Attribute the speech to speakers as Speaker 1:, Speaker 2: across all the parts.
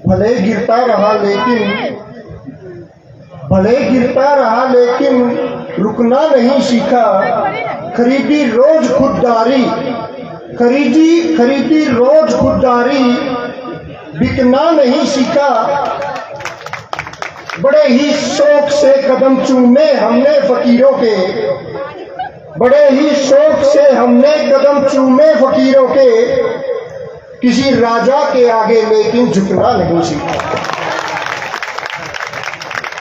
Speaker 1: भले गिरता रहा लेकिन रुकना नहीं सीखा। खरीदी रोज खुददारी बिकना नहीं सीखा। बड़े ही शौक से कदम चूमे हमने फकीरों के, किसी राजा के आगे लेकिन झुकना नहीं सीखा।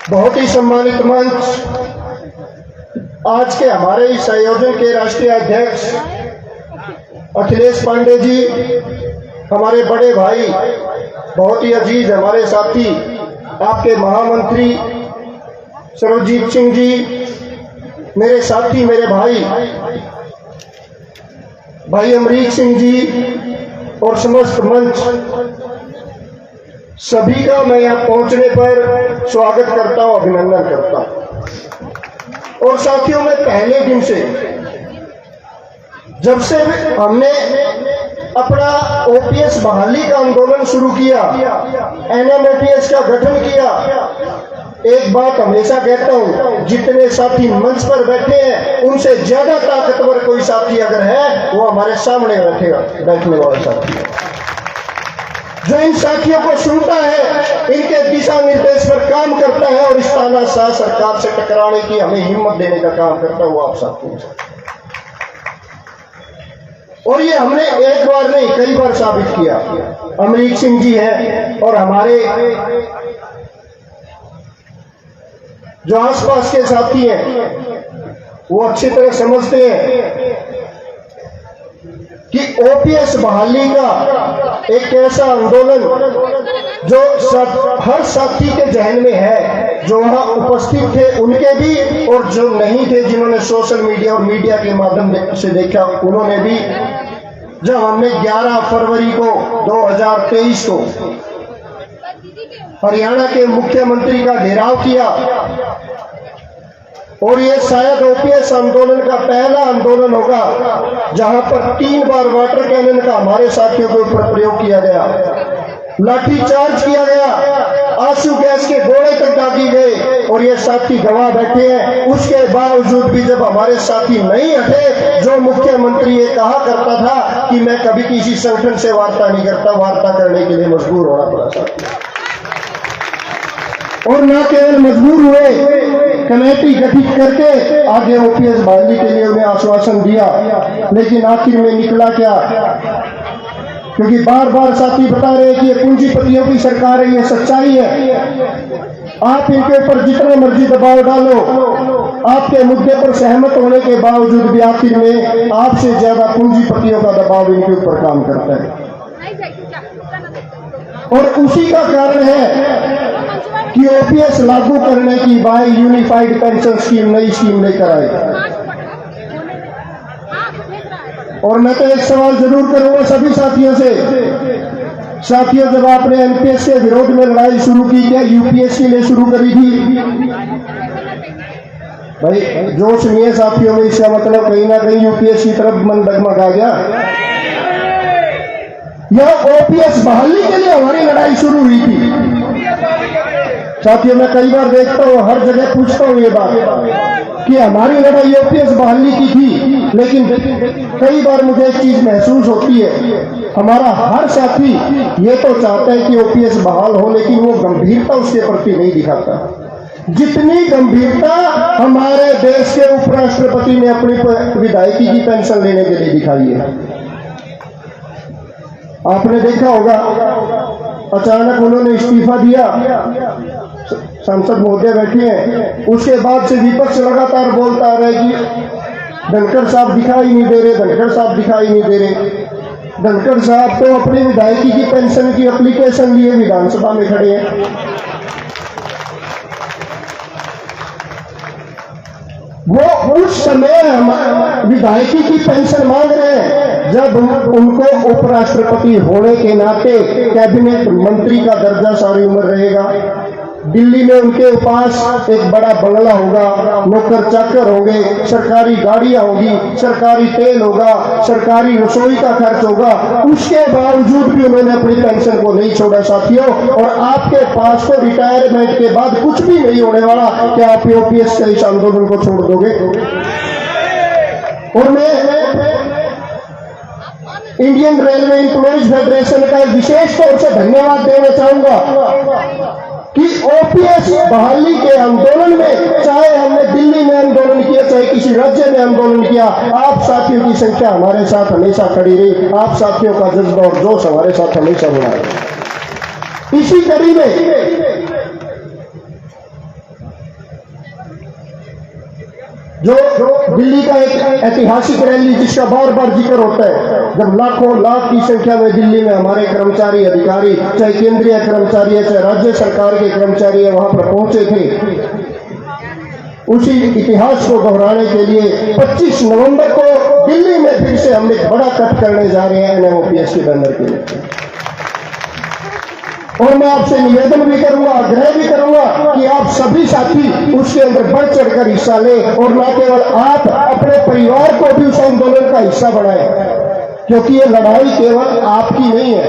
Speaker 1: बहुत ही सम्मानित मंच, आज के हमारे इस आयोजन के राष्ट्रीय अध्यक्ष अखिलेश पांडे जी, हमारे बड़े भाई, बहुत ही अजीज हमारे साथी, आपके महामंत्री सर्वजीत सिंह जी, मेरे साथी, मेरे भाई अमरीक सिंह जी और समस्त मंच, सभी का मैं यहाँ पहुंचने पर स्वागत करता हूं, अभिनंदन करता हूं। और साथियों, में पहले दिन से, जब से हमने अपना ओपीएस बहाली का आंदोलन शुरू किया, एनएमओपीएस का गठन किया, एक बात हमेशा कहता हूं, जितने साथी मंच पर बैठे हैं उनसे ज्यादा ताकतवर कोई साथी अगर है वो हमारे सामने बैठने वाला साथी है, जो इन साथियों को सुनता है, इनके दिशा निर्देश पर काम करता है और इस तानाशाह सरकार से टकराने की हमें हिम्मत देने का काम करता है, वो आप साथी हैं। और ये हमने एक बार नहीं, कई बार साबित किया। अमरीक सिंह जी हैं और हमारे जो आसपास के साथी हैं वो अच्छी तरह समझते हैं कि ओपीएस बहाली का एक ऐसा आंदोलन जो हर साथी के जहन में है, जो वहां उपस्थित थे उनके भी और जो नहीं थे, जिन्होंने सोशल मीडिया और मीडिया के माध्यम से देखा उन्होंने भी। जब हमने 11 फरवरी को 2023 को हरियाणा के मुख्यमंत्री का घेराव किया, और ये शायद ओपीएस आंदोलन का पहला आंदोलन होगा जहां पर 3 बार वाटर कैनन का हमारे साथियों के ऊपर प्रयोग किया गया, लाठी चार्ज किया गया, आंसू गैस के गोले तक दागी गए, और ये साथी गवाह बैठे हैं। उसके बावजूद भी जब हमारे साथी नहीं हटे, जो मुख्यमंत्री ये कहा करता था कि मैं कभी किसी संगठन से वार्ता नहीं करता, वार्ता करने के लिए मजबूर होना पड़ा साथी। और न केवल मजबूर हुए, कमेटी गठित करके आगे ओपीएस बहाली के लिए उन्हें आश्वासन दिया, लेकिन आखिर में निकला क्या? क्योंकि बार बार साथी बता रहे हैं कि ये पूंजीपतियों की सरकार है, ये सच्चाई है। आप इनके ऊपर जितने मर्जी दबाव डालो, आपके मुद्दे पर सहमत होने के बावजूद भी आखिर में आपसे ज्यादा पूंजीपतियों का दबाव इनके ऊपर काम करता है। और उसी का कारण है कि ओपीएस लागू करने की बाय यूनिफाइड पेंशन स्कीम, नई स्कीम लेकर आए। और मैं तो एक सवाल जरूर करूंगा सभी साथियों से, साथियों, जब आपने एनपीएस के विरोध में लड़ाई शुरू की, क्या यूपीएस के लिए शुरू करी थी? भाई जोश नहीं है साथियों में, इसका मतलब कहीं ना कहीं यूपीएस की तरफ मन डगमगा गया। यह ओपीएस बहाली के लिए हमारी लड़ाई शुरू हुई थी साथियों। मैं कई बार देखता हूँ, हर जगह पूछता हूँ ये बात कि हमारी लड़ाई ओपीएस बहाली की थी, लेकिन कई बार मुझे एक चीज महसूस होती है, हमारा हर साथी ये तो चाहता है कि ओपीएस बहाल हो, लेकिन वो गंभीरता उसके प्रति नहीं दिखाता। जितनी गंभीरता हमारे देश के उपराष्ट्रपति ने अपनी विधायकी की पेंशन लेने के लिए दिखाई है। आपने देखा होगा, अचानक उन्होंने इस्तीफा दिया, संसद महोदय बैठे हैं, उसके बाद से विपक्ष लगातार बोलता आ रहा है कि धनखड़ साहब दिखाई नहीं दे रहे, धनखड़ साहब दिखाई नहीं दे रहे। धनखड़ साहब तो अपनी विधायकी की पेंशन की एप्लीकेशन लिए विधानसभा में खड़े हैं। वो उस समय विधायकी की पेंशन मांग रहे हैं जब उनको उपराष्ट्रपति होने के नाते कैबिनेट मंत्री का दर्जा सारी उम्र रहेगा। दिल्ली में उनके पास एक बड़ा बंगला होगा, नौकर चाकर होंगे, सरकारी गाड़ियां होगी, सरकारी तेल होगा, सरकारी रसोई का खर्च होगा, उसके बावजूद भी उन्होंने अपनी पेंशन को नहीं छोड़ा साथियों। और आपके पास तो रिटायरमेंट के बाद कुछ भी नहीं होने वाला, क्या आप ओपीएस के इस आंदोलन को छोड़ दोगे? और मैं इंडियन रेलवे एम्प्लॉइज फेडरेशन का विशेष तौर से धन्यवाद देना चाहूंगा कि ओपीएस बहाली के आंदोलन में, चाहे हमने दिल्ली में आंदोलन किया, चाहे किसी राज्य में आंदोलन किया, आप साथियों की संख्या हमारे साथ हमेशा खड़ी रही, आप साथियों का जज्बा और जोश हमारे साथ हमेशा बना रहा। इसी कड़ी में जो दिल्ली का एक ऐतिहासिक रैली जिसका बार बार जिक्र होता है, जब लाखों लाख की संख्या में दिल्ली में हमारे कर्मचारी अधिकारी, चाहे केंद्रीय कर्मचारी है चाहे राज्य सरकार के कर्मचारी है, वहां पर पहुंचे थे, उसी इतिहास को दोहराने के लिए 25 नवंबर को दिल्ली में फिर से हम एक बड़ा कट करने जा रहे हैं एनएमओपीएस के बैनर के लिए। और मैं आपसे निवेदन भी करूंगा, आग्रह भी करूंगा कि आप सभी साथी उसके अंदर बढ़ चढ़कर हिस्सा लें, और न केवल आप, अपने परिवार को भी उस आंदोलन का हिस्सा बनाएं, क्योंकि ये लड़ाई केवल आपकी नहीं है,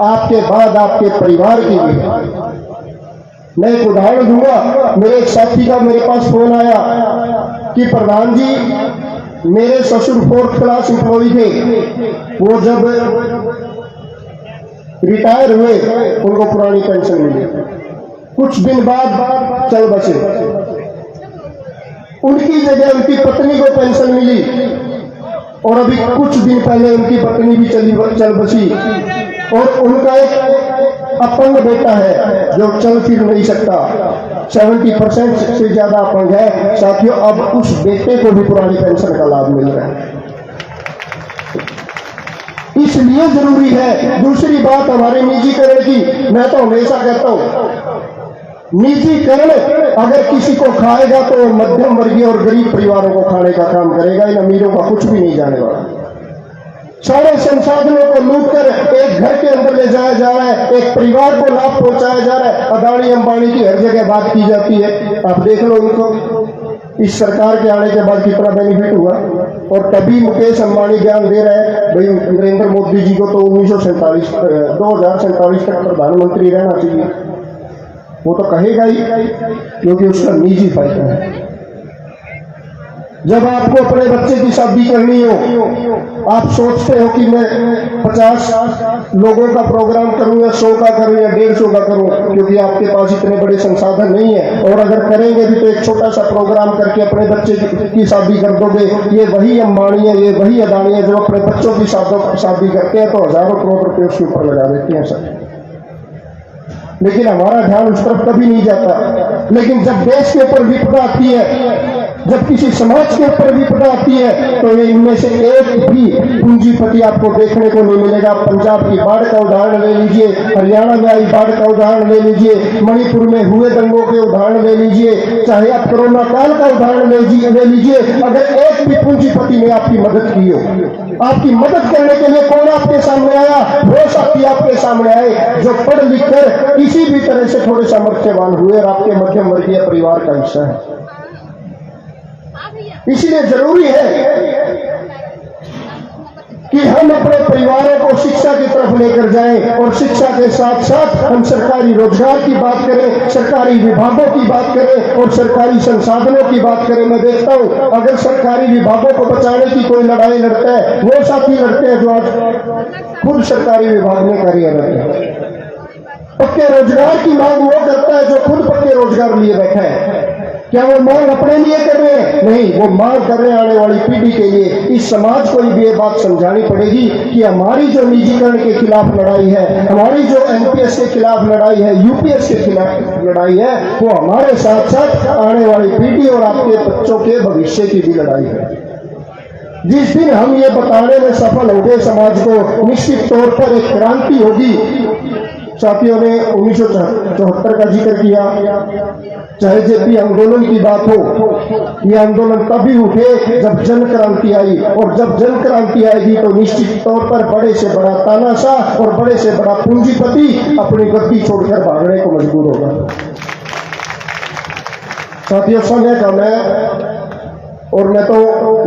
Speaker 1: आपके बाद आपके परिवार की भी है। मैं एक उदाहरण दूंगा। मेरे एक साथी का मेरे पास फोन आया कि प्रधान जी, मेरे ससुर 4th क्लास एम्प्लॉई थे, वो जब रिटायर हुए उनको पुरानी पेंशन मिली, कुछ दिन बाद चल बसे, उनकी जगह उनकी पत्नी को पेंशन मिली, और अभी कुछ दिन पहले उनकी पत्नी भी चल बसी, और उनका एक अपंग बेटा है जो चल फिर नहीं सकता, 70% से ज्यादा अपंग है साथियों। अब उस बेटे को भी पुरानी पेंशन का लाभ मिल रहा है, इसलिए जरूरी है। दूसरी बात हमारे निजीकरण की, मैं तो हमेशा कहता हूं निजीकरण अगर किसी को खाएगा तो मध्यम वर्गीय और गरीब परिवारों को खाने का काम करेगा, इन अमीरों का कुछ भी नहीं जाने वाला। सारे संसाधनों को लूट कर एक घर के अंदर ले जाया जा रहा है, एक परिवार को लाभ पहुंचाया जा रहा है। अदानी अंबानी की हर जगह बात की जाती है, आप देख लो उनको इस सरकार के आने के बाद कितना बेनिफिट हुआ। और तभी मुकेश अंबानी ज्ञान दे रहे हैं भाई नरेंद्र मोदी जी को तो 2047 तक प्रधानमंत्री रहना चाहिए, वो तो कहेगा ही क्योंकि उसका निजी फायदा है। जब आपको अपने बच्चे की शादी करनी हो, आप सोचते हो कि मैं 50 लोगों का प्रोग्राम करूं या 100 का करूं या 150 का करूं, क्योंकि आपके पास इतने बड़े संसाधन नहीं है। और अगर करेंगे भी तो एक छोटा सा प्रोग्राम करके अपने बच्चे की शादी कर दोगे। ये वही अंबानी है, ये वही अदानी है जो अपने बच्चों की शादी करते हैं तो हजारों करोड़ रुपए उसके ऊपर लगा देते हैं सर, लेकिन हमारा ध्यान उस तरफ कभी नहीं जाता। लेकिन जब देश के ऊपर विपदा आती है, जब किसी समाज के ऊपर विपदा आती है, तो ये इनमें से एक भी पूंजीपति आपको देखने को नहीं मिलेगा। पंजाब की बाढ़ का उदाहरण ले लीजिए, हरियाणा में आई बाढ़ का उदाहरण ले लीजिए, मणिपुर में हुए दंगों के उदाहरण ले लीजिए, चाहे आप कोरोना काल का उदाहरण ले लीजिए। अगर एक भी पूंजीपति ने आपकी मदद की हो, आपकी मदद करने के लिए कौन आपके सामने आया? वो साथी आपके सामने आए जो पढ़ लिख कर किसी भी तरह से थोड़े सामर्थ्यवान हुए और आपके मध्यम वर्गीय परिवार का हिस्सा है। इसलिए जरूरी है कि हम अपने परिवारों को शिक्षा की तरफ लेकर जाएं, और शिक्षा के साथ साथ हम सरकारी रोजगार की बात करें, सरकारी विभागों की बात करें और सरकारी संसाधनों की बात करें। मैं देखता हूं अगर सरकारी विभागों को बचाने की कोई लड़ाई लड़ता है, वो साथी लड़ते हैं जो आज खुद सरकारी विभाग में कार्यरत है। पक्के रोजगार की मांग वो करता है जो खुद पक्के रोजगार लिए बैठा है। क्या वो मांग अपने लिए कर रहे हैं? नहीं, वो मांग कर रहे हैं आने वाली पीढ़ी के लिए। इस समाज को भी ये बात समझानी पड़ेगी कि हमारी जो निजीकरण के खिलाफ लड़ाई है, हमारी जो एनपीएस के खिलाफ लड़ाई है, यूपीएस के खिलाफ लड़ाई है, वो हमारे साथ साथ आने वाली पीढ़ी और आपके बच्चों के भविष्य की भी लड़ाई है। जिस दिन हम ये बताने में सफल होंगे समाज को, निश्चित तौर पर एक क्रांति होगी। साथियों ने 1974 का जिक्र किया, चाहे जेपी आंदोलन की बात हो, ये आंदोलन तभी उठे जब जन क्रांति आई, और जब जन क्रांति आएगी तो निश्चित तौर पर बड़े से बड़ा तानाशाह और बड़े से बड़ा पूंजीपति अपनी गद्दी छोड़कर भागने को मजबूर होगा। साथियों समय का मैं और मैं तो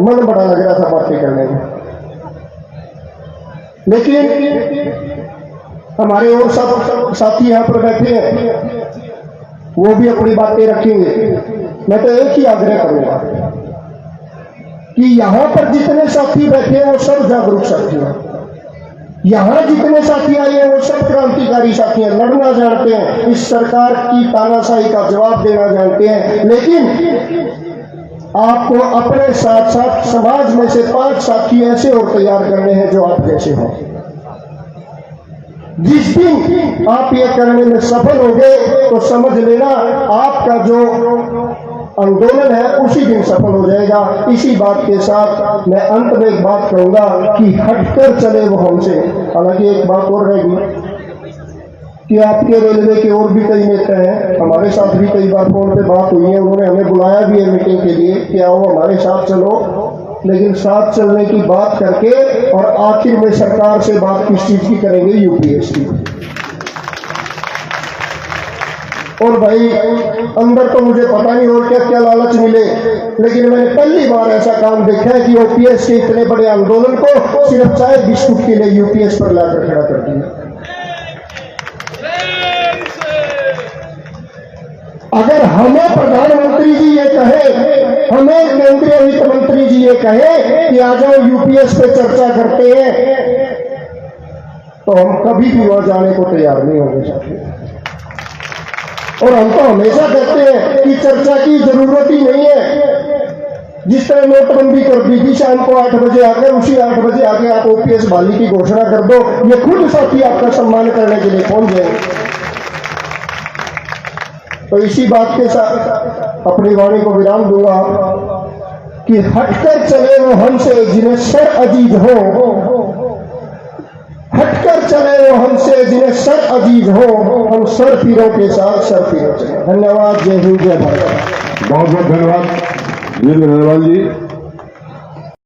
Speaker 1: मन बड़ा लग रहा था बातें करने में, लेकिन हमारे और सब साथी यहाँ पर बैठे हैं, वो भी अपनी बातें रखेंगे। मैं तो एक ही आग्रह करूंगा कि यहाँ पर जितने साथी बैठे हैं वो सब जागरूक साथी हैं, यहाँ जितने साथी आए हैं वो सब क्रांतिकारी साथी हैं, लड़ना जानते हैं, इस सरकार की तानाशाही का जवाब देना जानते हैं। लेकिन आपको अपने साथ साथ समाज में से 5 साथी ऐसे और तैयार करने हैं जो आप जैसे हों। जिस दिन आप ये करने में सफल होंगे तो समझ लेना आपका जो आंदोलन है उसी दिन सफल हो जाएगा। इसी बात के साथ मैं अंत में एक बात कहूंगा कि हटकर चले वो हमसे। हालांकि एक बात और रहेगी कि आपके रेलवे के और भी कई नेता हैं, हमारे साथ भी कई बार फोन पे बात हुई है, उन्होंने हमें बुलाया भी है मीटिंग के लिए कि आओ हमारे साथ चलो, लेकिन साथ चलने की बात करके और आखिर में सरकार से बात किस चीज की करेंगे? यूपीएस की। और भाई अंदर तो मुझे पता नहीं और क्या क्या लालच मिले, लेकिन मैंने पहली बार ऐसा काम देखा है कि ओपीएस के इतने बड़े आंदोलन को सिर्फ चाय बिस्कुट के लिए यूपीएस पर लाकर खड़ा कर दिया। अगर हमें प्रधानमंत्री जी ये कहे, हमें केंद्रीय वित्त मंत्री जी ये कहे कि आ जाओ यूपीएस पे चर्चा करते हैं, तो हम कभी भी वहां जाने को तैयार नहीं होंगे साथियों। और हम तो हमेशा कहते हैं कि चर्चा की जरूरत ही नहीं है। जिस तरह नोटबंदी कर दी थी, शाम को 8 बजे आकर उसी 8 बजे आके आप ओपीएस बहाली की घोषणा कर दो, ये खुद साथी आपका सम्मान करने के लिए पहुंच जाएंगे। तो इसी बात के साथ अपनी वाणी को विराम दूंगा कि हटकर चले वो हमसे जिन्हें सर अजीज हो, हटकर चले वो हमसे जिन्हें सर अजीज हो, हम सर पीरों के साथ सर पीरों चले। धन्यवाद। जय हिंद, जय भारत।
Speaker 2: बहुत बहुत धन्यवाद वीरेंद्र अग्रवाल जी।